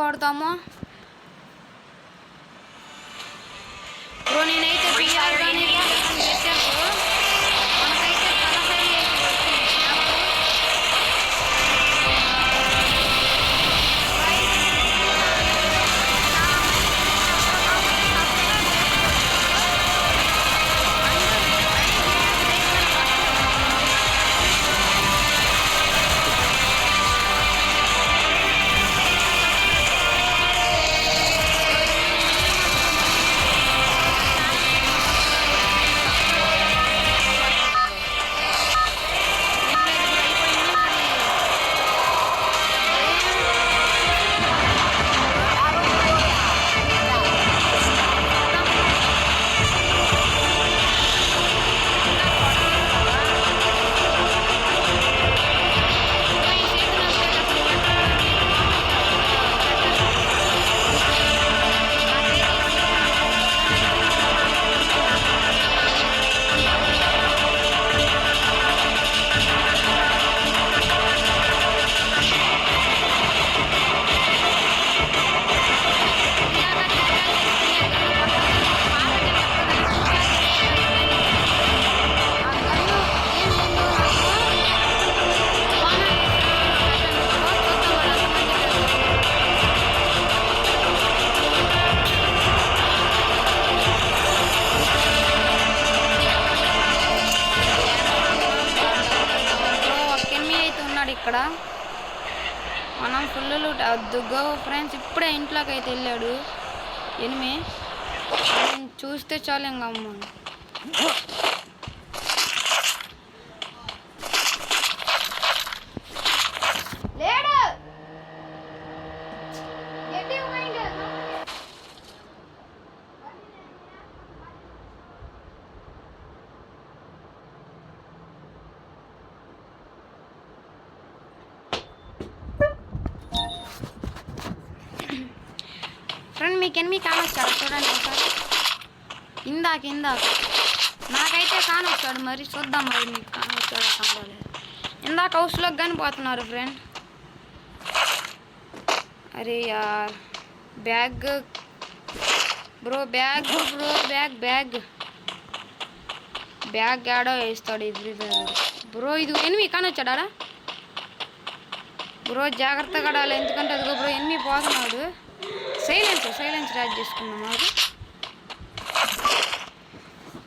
కొడతాము bro. నేనైతే PR కానీ మనకైతే ఇక్కడ మనం ఫుల్ లూట్ అద్దుగో ఫ్రెండ్స్. ఇప్పుడే ఇంట్లోకి అయితే వెళ్ళాడు ఎనిమి. చూస్తే చాలు ఇంకా అమ్మ ఫ్రెండ్. మీకు ఎనిమిది కానొచ్చాడు చూడండి ఒకసారి. ఇందాక నాకైతే కానొచ్చాడు. మరి చూద్దాం మరి మీకు కానొచ్చాడు కావాలి. ఇందాక హౌస్లోకి కానీ పోతున్నారు ఫ్రెండ్. అరే యార్ బ్యాగ్ బ్రో బ్యాగ్ ఆడో వేస్తాడు ఇది బ్రో. ఇది ఎనిమిది కానొచ్చాడా బ్రో? జాగ్రత్తగా ఆడాలి ఎందుకంటే అదిగో బ్రో ఎనిమిది పోతున్నాడు. సైలెన్స్ రాజ్ చేసుకున్నాం. అది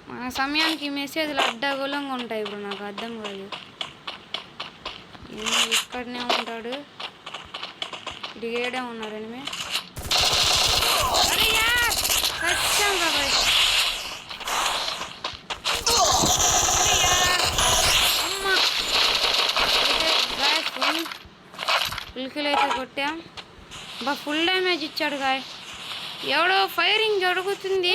మన సమయానికి మెసేజ్లు అడ్డగోళంగా ఉంటాయి ఇప్పుడు. నాకు అర్థం కాదు. ఇక్కడనే ఉంటాడు. ఇడిగేడే ఉన్నారు ఎనిమి. ఫుల్కిల్ అయితే కొట్టాం. ఫుల్ డ్యామేజ్ ఇచ్చాడు గాయ. ఎవడో ఫైరింగ్ జరుగుతుంది.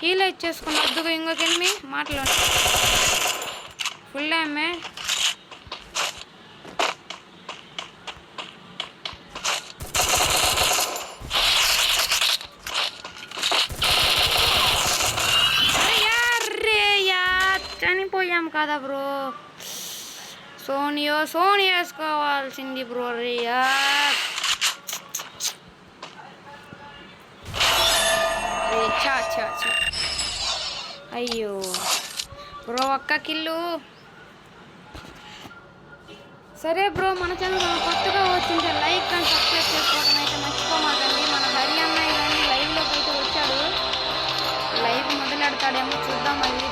హీల్ ఇచ్చేసుకుని వద్దుగా ఇంకొక ఎనిమి మాటలు ఫుల్ డ్యామేజ్. చనిపోయాం కదా బ్రో. సోనియా వేసుకోవాల్సింది బ్రో. రియా అయ్యో బ్రో ఒక్క కిల్లు. సరే బ్రో, మన ఛానల్ కొత్తగా వచ్చింటే లైక్ అండ్ సబ్స్క్రైబ్ చేసుకోవడం అయితే మర్చిపోమాకండి. మన హరి అన్నయ్య కానీ లైవ్లోకి అయితే వచ్చాడు. లైవ్ మొదలెడతాడేమో చూద్దాం. మళ్ళీ